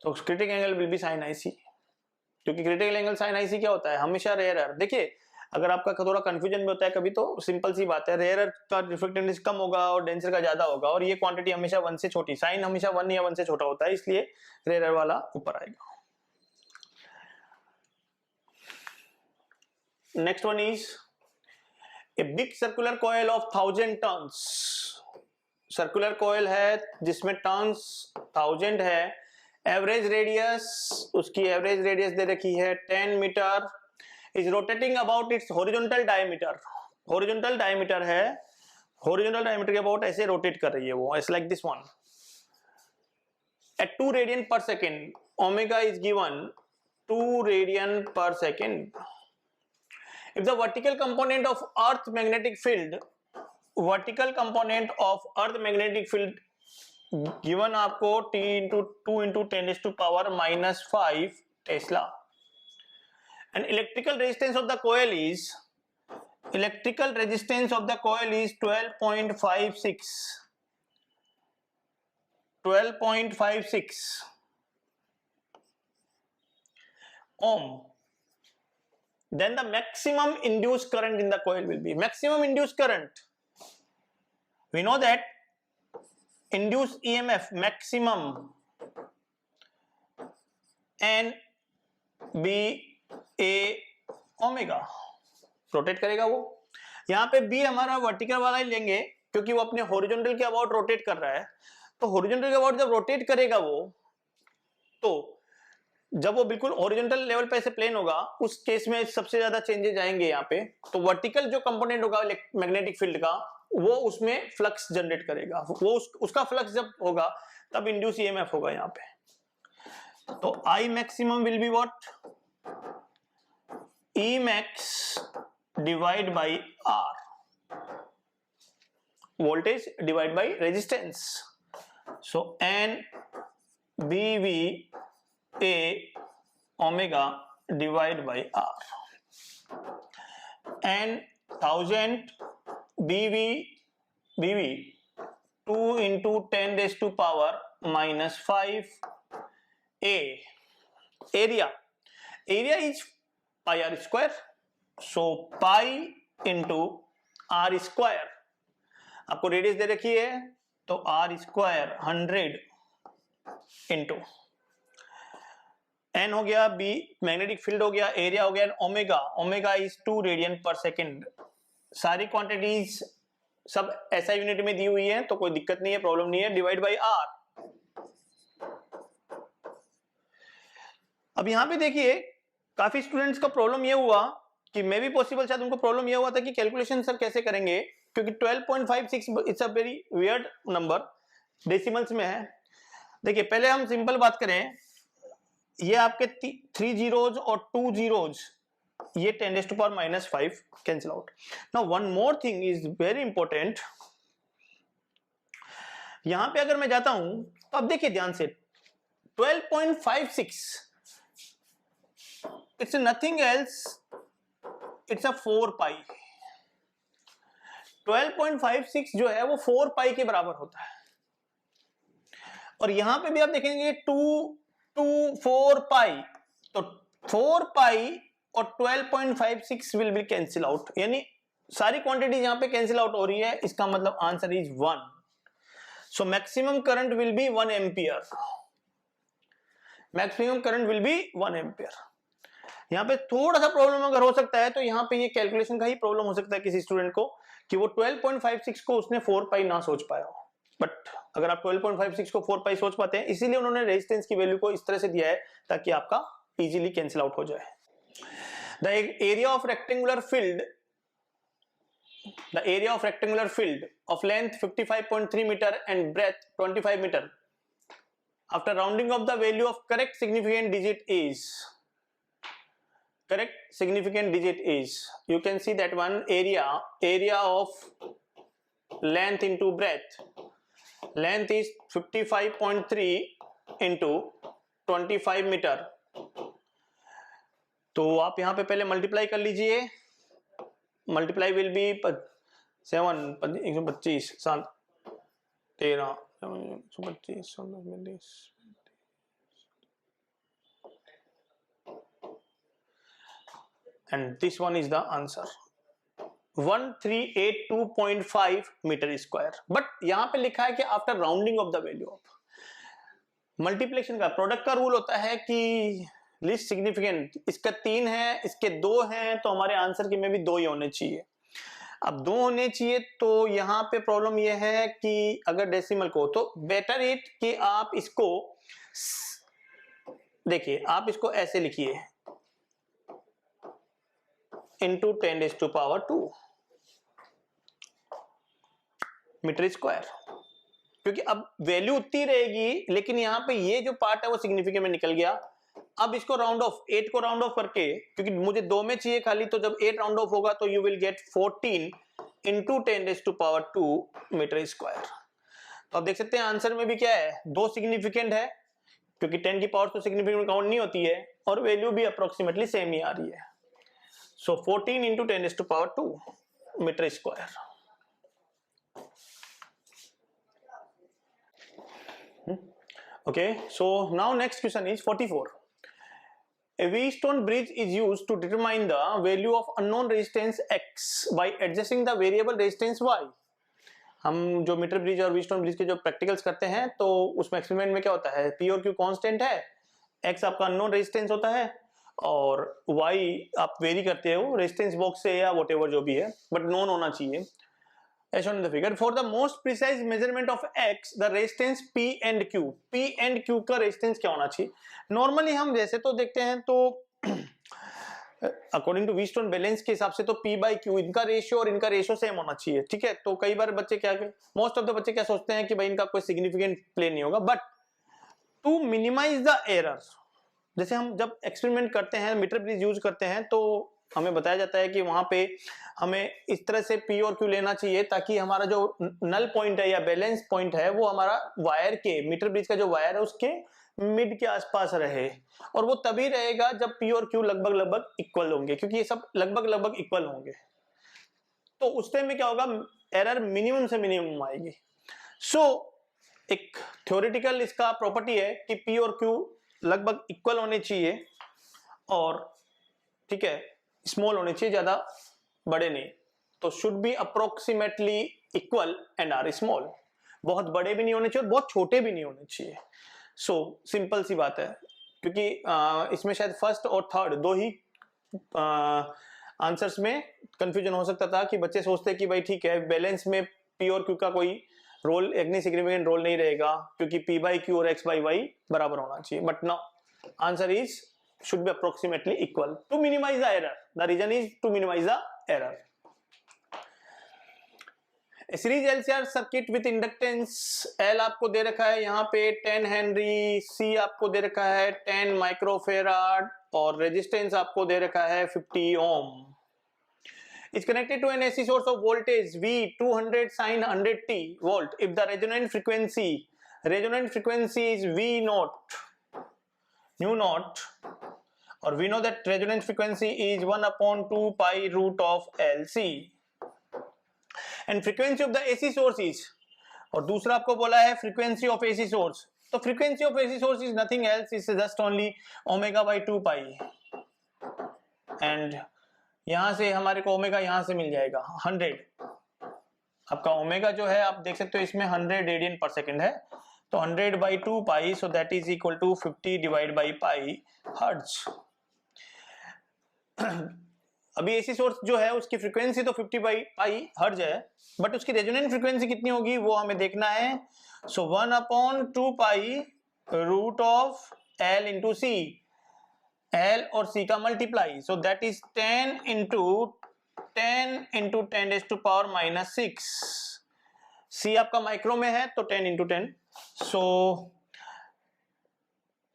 तो critical angle will be sign IC. क्योंकि क्रिटिकल एंगल साइन आईसी क्या होता है, हमेशा रेयर। देखिए अगर आपका थोड़ा कंफ्यूजन भी होता है कभी, तो सिंपल सी बात है, रेयर का रिफ्लेक्टिव कम होगा और डेंसर का ज्यादा होगा, और ये क्वांटिटी हमेशा 1 से छोटी, साइन हमेशा 1 या 1 से छोटा होता है, इसलिए रेयर वाला ऊपर आएगा। Next one is a big circular coil of 1000 turns. Circular coil है जिसमें टर्न्स 1000 है। एवरेज रेडियस, उसकी एवरेज रेडियस दे रखी है 10 metre, is rotating about its horizontal diameter। horizontal diameter है, horizontal diameter के about ऐसे rotate कर रही है वो, it's like this one at 2 radian per second। omega is given 2 radian per second। if the vertical component of earth magnetic field, vertical component of earth magnetic field given आपको t into 2 into 10 raised to power -5 Tesla, and electrical resistance of the coil is 12.56 ohm, then the maximum induced current in the coil will be, maximum induced current, we know that induced EMF maximum N B A omega, rotate करेगा वो। यहाँ पे B हमारा vertical वाला ही लेंगे क्योंकि वो अपने हॉरिजॉन्टल के अबाउट रोटेट कर रहा है। तो हॉरिजॉन्टल के अबाउट जब रोटेट करेगा वो, तो जब वो बिल्कुल हॉरिजॉन्टल लेवल पे ऐसे प्लेन होगा, उस केस में सबसे ज्यादा चेंजेस आएंगे यहाँ पे। तो वर्टिकल जो कंपोनेंट होगा मैग्नेटिक फील्ड का, वो उसमें फ्लक्स जनरेट करेगा, वो उसका फ्लक्स जब होगा तब इंड्यूस ईएमएफ होगा यहाँ पे। तो I maximum will be what, E max divide by R, voltage divide by resistance, so N BV A omega divide by R, N 1000 BV 2 into 10 raised to power -5 A, area is pi r square, so pi into r square, आपको radius दे रखी है तो r square 100 into n हो गया, b magnetic field हो गया, area हो गया, ओमेगा इज 2 रेडियन पर सेकेंड। सारी क्वांटिटीज सब SI यूनिट में दी हुई है तो कोई दिक्कत नहीं है, प्रॉब्लम नहीं है। Divide by r। अब यहां पे देखिए काफी स्टूडेंट्स का प्रॉब्लम ये हुआ कि मे बी पॉसिबल, शायद उनको प्रॉब्लम ये हुआ था कि कैलकुलेशन सर कैसे करेंगे, क्योंकि 12.56 it's a very weird number, decimals में है। देखिए पहले हम सिंपल बात करें, ये आपके 3 जीरोज और 2 जीरोज, ये 10 raised to power -5 cancel out. Now one more thing is very important, यहां पे अगर मैं जाता हूं तो अब देखिए ध्यान से, 12.56 it's nothing else, it's a 4 पाई। 12.56 जो है वो 4 पाई के बराबर होता है, और यहां पे भी आप देखेंगे 4 पाई, तो 4 पाई और 12.56 विल बी कैंसिल आउट, यानी सारी क्वांटिटी यहां पे कैंसिल आउट हो रही है, इसका मतलब answer is 1। So maximum current will be 1 ampere, maximum current will be 1 ampere. यहाँ पे थोड़ा सा प्रॉब्लम अगर हो सकता है तो यहाँ पे ये कैलकुलेशन का ही प्रॉब्लम हो सकता है किसी स्टूडेंट को, कि वो 12.56 को उसने 4 पाई ना सोच पाया हो। बट अगर आप 12.56 को 4 पाई सोच पाते हैं, इसीलिए उन्होंने रेजिस्टेंस की वैल्यू को इस तरह से दिया है ताकि आपका इजीली कैंसिल आउट हो जाए। The area of rectangular field of length 55.3 metre and breadth 25 metre after rounding off the value of correct significant digit is, correct significant digit is, you can see that one area of length into breadth, length is 55.3 into 25 metre. तो आप यहाँ पे पहले multiply कर लीजिए, multiply will be 7 125 7 13 125 and this one is the answer 1382.5 metre square. But यहाँ पे लिखा है कि after rounding off the value of multiplication का प्रोडक्ट का रूल होता है कि लीस्ट सिग्निफिकेंट, इसका 3 है, इसके 2 हैं, तो हमारे आंसर के में भी 2 ही होने चाहिए। अब 2 होने चाहिए तो यहाँ पे प्रॉब्लम यह है कि अगर डेसिमल को, तो बेटर इट कि आप इसको देखिए, आप इसको ऐसे लिखिए into 10⁻², मीटर स्क्वायर, क्योंकि अब वैल्यू उतनी रहेगी, लेकिन यहाँ पे ये जो पार्ट है वो सिग्निफिकेंट में निकल गया। अब इसको राउंड ऑफ, 8 को राउंड ऑफ करके, क्योंकि मुझे 2 में चाहिए खाली, तो जब 8 राउंड ऑफ होगा तो you will get 14 into 10⁻² metre square. तो आप देख सकते हैं आंसर में भी क्या है, 2 सिग्निफिकेंट है, क्योंकि 10 की पावर तो सिग्निफिकेंट काउंट नहीं होती है, और वैल्यू भी अप्रोक्सीमेटली सेम ही आ रही है। सो 14 into 10⁻² metre square. Okay, so now next question is 44. A V-stone bridge is used to determine the value of unknown resistance X by adjusting the variable resistance Y. हम जो metre bridge और V-stone bridge के जो practicals करते हैं, तो उसमें experiment में क्या होता है, P और Q कांस्टेंट है, X आपका अननोन रेजिस्टेंस होता है, और Y आप वेरी करते हो रेजिस्टेंस बॉक्स से या व्हाटएवर जो भी है, बट नोन होना चाहिए। As shown in the figure, for the most precise measurement of X, the resistance P and Q, P and Q का रेजिस्टेंस क्या होना चाहिए? नॉर्मली हम वैसे तो देखते हैं तो अकॉर्डिंग टू V-stone बैलेंस के हिसाब से तो P by Q, इनका रेशियो और इनका रेशियो सेम होना चाहिए, ठीक है। तो कई बार बच्चे क्या, मोस्ट ऑफ द बच्चे क्या सोचते हैं कि भाई इनका कोई सिग्निफिकेंट प्ले नहीं होगा, but to minimise the error, जैसे हम जब एक्सपेरिमेंट करते हैं, मीटर ब्रिज यूज करते हैं, तो हमें बताया जाता है कि वहां पे हमें इस तरह से P और Q लेना चाहिए ताकि हमारा जो नल पॉइंट है या बैलेंस पॉइंट है वो हमारा वायर के, मीटर ब्रिज का जो वायर है उसके मिड के आसपास रहे, और वो तभी रहेगा जब P और Q लगभग इक्वल होंगे, क्योंकि ये सब लगभग इक्वल होंगे। तो उस टाइम में क्या होगा, एरर मिनिमम से मिनिमम आएगी। सो एक थ्योरेटिकल इसका प्रॉपर्टी है कि P और Q लगभग इक्वल होने चाहिए, और ठीक है स्मॉल होने चाहिए, ज्यादा बड़े नहीं, तो should be approximately equal and are small, बहुत बड़े भी नहीं होने चाहिए और बहुत छोटे भी नहीं होने चाहिए। सो सिंपल सी बात है, क्योंकि इसमें शायद फर्स्ट और थर्ड 2 ही आंसर्स में कंफ्यूजन हो सकता था कि बच्चे सोचते कि भाई ठीक है बैलेंस में P और Q का कोई रोल, सिग्निफिकेंट रोल नहीं रहेगा, क्योंकि P by Q और X by Y बराबर होना चाहिए, but no, answer is should be approximately equal to minimize the error. The reason is to minimize the error. A series LCR circuit with inductance L आपको दे रखा है यहाँ पे 10 Henry, C आपको दे रखा है 10 माइक्रोफेराड, और रेजिस्टेंस आपको दे रखा है 50 ओम। Is connected to an AC source of voltage V 200 sin 100t volt if the resonant frequency is V naught, nu naught, or we know that resonance frequency is 1/2 pi root of LC, and frequency of the AC source is, और दूसरा आपको बोला है frequency of AC source, तो frequency of AC source is nothing else, is just only omega by 2 pi, and यहां से हमारे को ओमेगा यहां से मिल जाएगा 100, आपका ओमेगा जो है आप देख सकते हो इसमें 100 रेडियन पर सेकेंड है, तो 100 by 2 pi, so that is equal to 50 divided by pi hertz। अभी एसी सोर्स जो है उसकी फ्रीक्वेंसी तो 50 बाई पाई हर्ट्ज है, बट उसकी रेजोनेंट फ्रीक्वेंसी कितनी होगी वो हमें देखना है। So 1/2 pi root of L into C, L और C का multiply, so that is 10 into 10⁻⁻⁻⁶। C आपका माइक्रो में है तो 10 इंटू 10, सो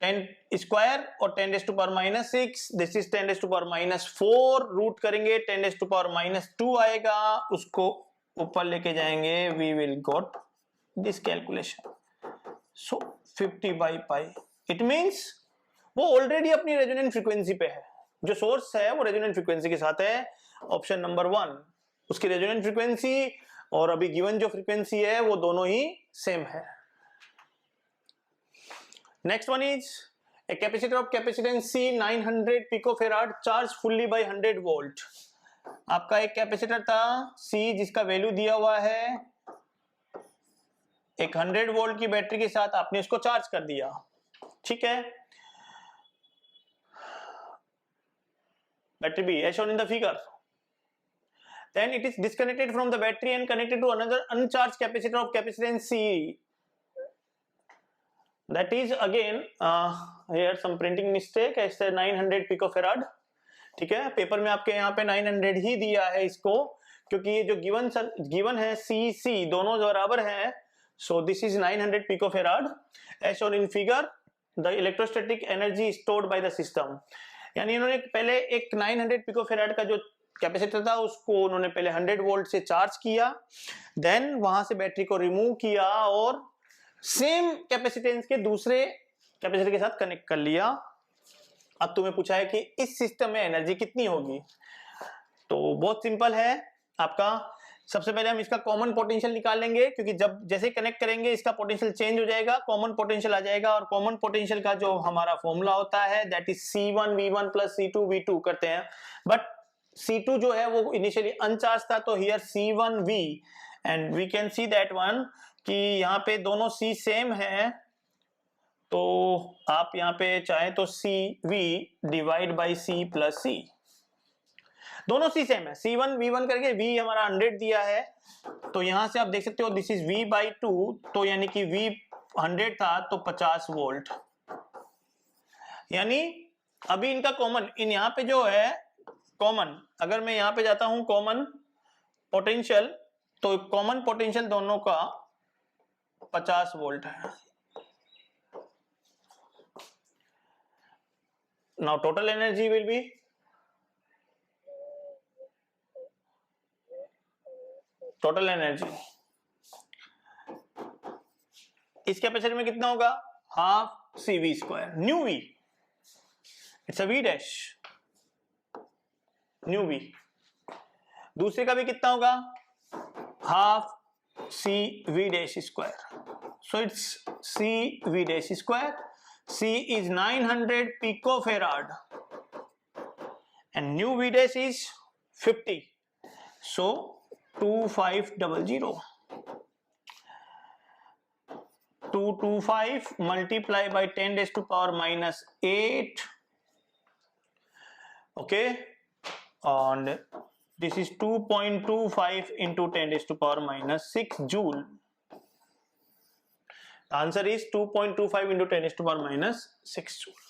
10 स्क्वायर और 10 raise to power minus 6, this is 10 raise to power minus 4, root करेंगे 10 रेज़ टू पावर माइनस 2 आएगा, उसको ऊपर लेके जाएंगे, we will got this calculation, so 50 by pi. It means वो ऑलरेडी अपनी रेजोनेंट फ्रीक्वेंसी पे है, जो सोर्स है वो रेजोनेंट फ्रीक्वेंसी के साथ है। ऑप्शन नंबर 1, उसकी रेजोनेंट फ्रीक्वेंसी और अभी गिवन जो फ्रीक्वेंसी है वो दोनों ही सेम है। Next one is a capacitor of capacitance C 900 picofarad charged fully by 100 volt। आपका एक कैपेसिटर था C जिसका वैल्यू दिया हुआ है, एक 100 वोल्ट की बैटरी के साथ आपने इसको चार्ज कर दिया, ठीक है। Battery B as shown in the figure, then it is disconnected from the battery and connected to another uncharged capacitor of capacitance C, that is again here some printing mistake, ऐसे 900 picofarad, ठीक है। Paper में आपके यहाँ पे 900 ही दिया है इसको, क्योंकि ये जो गिवन है C दोनों बराबर हैं, so this is 900 picofarad as shown in figure, the electrostatic energy stored by the system। यानी इन्होंने पहले एक 900 पिकोफेराड का जो कैपेसिटर था उसको उन्होंने पहले 100 वोल्ट से चार्ज किया, देन वहां से बैटरी को रिमूव किया और सेम कैपेसिटेंस के दूसरे कैपेसिटर के साथ कनेक्ट कर लिया। अब तुम्हें पूछा है कि इस सिस्टम में एनर्जी कितनी होगी, तो बहुत सिंपल है आपका। सबसे पहले हम इसका कॉमन पोटेंशियल निकाल लेंगे, क्योंकि जब जैसे कनेक्ट करेंगे इसका पोटेंशियल चेंज हो जाएगा, कॉमन पोटेंशियल आ जाएगा, और कॉमन पोटेंशियल का जो हमारा फॉर्मूला होता है that is C1V1 plus C2V2 करते हैं, बट C2 जो है वो इनिशियली अनचार्ज था, तो here C1V and we can see that one कि यहाँ पे दोनों C सेम है, तो आप यहाँ पे चाहे तो CV divide by C plus C, दोनों C सेम है, C1V1 करके V हमारा 100 दिया है, तो यहां से आप देख सकते हो दिस इज V बाई 2, तो यानी कि V 100 था तो 50 वोल्ट। यानी अभी इनका कॉमन इन यहाँ पे जो है कॉमन, अगर मैं यहाँ पे जाता हूं कॉमन पोटेंशियल, तो कॉमन पोटेंशियल दोनों का 50 वोल्ट है। Now total energy will be total energy इस कैपेसिटर में कितना होगा, half CV square new V, it's a V dash new V। दूसरे का भी कितना होगा, half CV dash square, so it's CV dash square. C is 900 picofarad and new V dash is 50, so 2500, 225 multiply by 10 raised to power minus 8, okay, and this is 2.25 into 10 raised to power minus 6 joule. The answer is 2.25 into 10 raised to power minus 6 joule.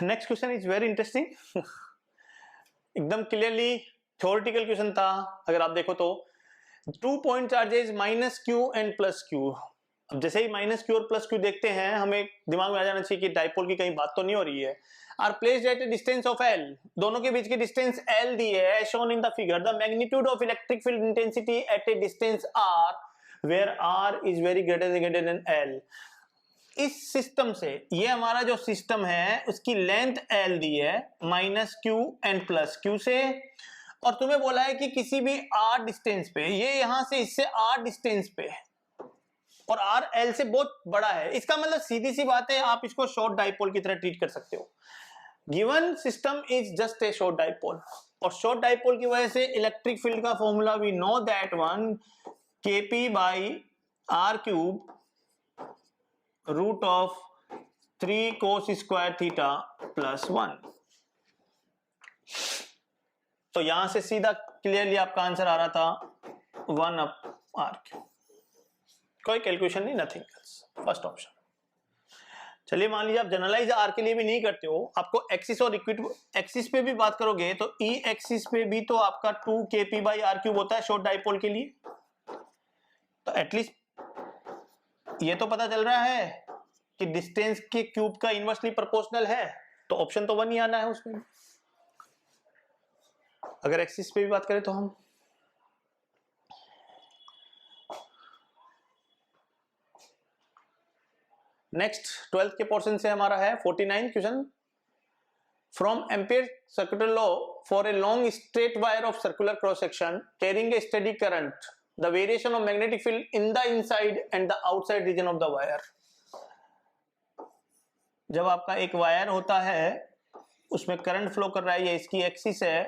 Next question is very interesting, एकदम clearly theoretical question था। अगर आप देखो तो 2 point charges minus Q and plus Q, अब जैसे ही minus Q और plus Q देखते हैं हमें दिमाग में आ जाना चाहिए कि डाइपोल की कहीं बात तो नहीं हो रही है। Are placed at a distance of L, दोनों के बीच की डिस्टेंस L दी है, shown in the figure. The magnitude of electric field intensity at a distance R where R is very greater than L। इस सिस्टम से, ये हमारा जो सिस्टम है उसकी लेंथ L दी है minus Q and plus Q से, और तुम्हें बोला है कि किसी भी R डिस्टेंस पे, ये यहां से इससे R डिस्टेंस पे है और R L से बहुत बड़ा है। इसका मतलब सीधी सी बात है, आप इसको शॉर्ट डाइपोल की तरह ट्रीट कर सकते हो। Given system is just a short dipole, और शॉर्ट डाइपोल की वजह से इलेक्ट्रिक फील्ड का formula we know that one Kp by R cube root of 3 cos square theta plus 1। तो यहां से सीधा क्लियरली आपका आंसर आ रहा था 1 अप R क्यूब, कोई कैलकुलेशन नहीं, नथिंग एल्स, फर्स्ट ऑप्शन। चलिए मान लीजिए आप जनरलाइज आर के लिए भी नहीं करते हो, आपको एक्सिस और एक्सिस पे भी बात करोगे तो ई एक्सिस पे भी तो आपका 2kp/r³ होता है शॉर्ट डाइपोल के लिए। तो एटलीस्ट ये तो पता चल रहा है कि डिस्टेंस के क्यूब का इनवर्सली प्रोपोर्शनल है, तो ऑप्शन तो 1 ही आना है उसमें, अगर एक्सिस पे भी बात करें तो हम। नेक्स्ट 12th के पोर्शन से हमारा है 49 question. From ampere circular law for a long straight wire of circular cross section carrying a steady current the variation of magnetic field in the inside and the outside region of the wire. जब आपका एक wire होता है उसमें current flow कर रहा है, ये इसकी एक्सिस है,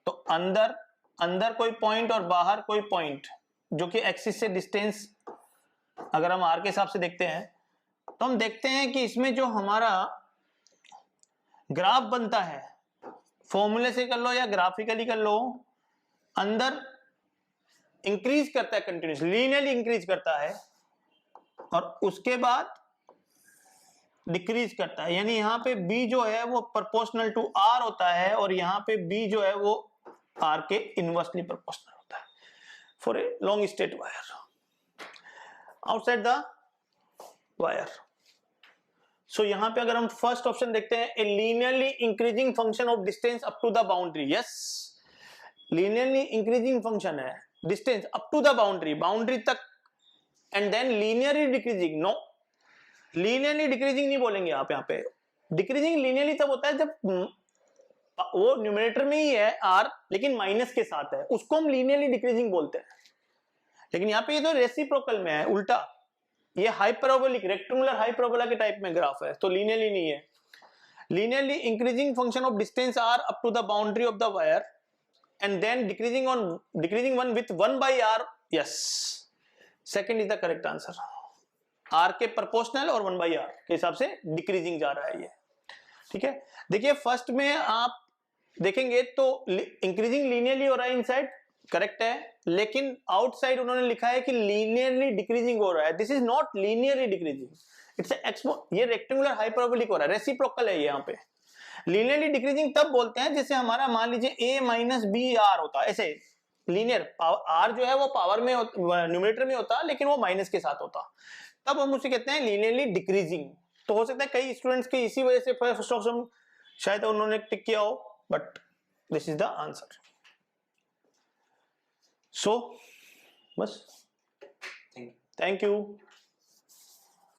तो अंदर कोई पॉइंट और बाहर कोई पॉइंट जो कि एक्सिस से डिस्टेंस अगर हम आर के हिसाब से देखते हैं तो हम देखते हैं कि इसमें जो हमारा ग्राफ बनता है, फॉर्मूले से कर लो या ग्राफिकली कर लो, अंदर इंक्रीज करता है, कंटिन्यूसली लीनियरली इंक्रीज करता है और उसके बाद डिक्रीज करता है। यानी यहाँ पे B जो है वो प्रोपोर्शनल टू R होता है और यहाँ पे B जो है वो R के इनवर्सली प्रोपोर्शनल होता है for a long straight wire outside the wire. So यहाँ पे अगर हम फर्स्ट ऑप्शन देखते हैं, a linearly increasing function of distance up to the boundary. Yes, linearly increasing function है, distance up to the boundary तक, and then linearly decreasing. No, linearly decreasing नहीं बोलेंगे आप यहाँ पे। डिक्रीजिंग लीनियरली तब होता है जब वो न्यूमरेटर में ही है R लेकिन माइनस के साथ है, उसको हम लीनियरली डिक्रीजिंग बोलते हैं। लेकिन यहाँ पे ये तो रेसिप्रोकल में है, उल्टा, ये हाइपरबोलिक रेक्टेंगुलर हाइपरबोला के टाइप में ग्राफ है, तो लीनियरली नहीं है। Linearly increasing function of distance R up to the boundary of the wire and then decreasing one with 1/r। Yes, second is the correct answer. R के proportional और 1/r के हिसाब से डिक्रीजिंग जा रहा है ये। ठीक है, देखिए फर्स्ट में आप देखेंगे तो इंक्रीजिंग लीनियरली हो रहा है इनसाइड, करेक्ट है, लेकिन आउटसाइड उन्होंने लिखा है कि लीनियरली डिक्रीजिंग हो रहा है। This is not linearly decreasing, it's ये रेक्टेंगुलर हाइपरबोलिक हो रहा है, रेसिप्रोकल है यहाँ पे। लीनियरली डिक्रीजिंग तब बोलते हैं जैसे हमारा मान लीजिए a माइनस बी आर होता है, ऐसे लीनियर आर जो है वो पावर में न्यूमरेटर में होता लेकिन वो माइनस के साथ होता, तब हम उसे कहते हैं लीनियरली डिक्रीजिंग। तो हो सकता है कई स्टूडेंट्स के इसी वजह से फर्स्ट ऑप्शन शायद उन्होंने टिक किया हो, but this is the answer. So बस, थैंक यू।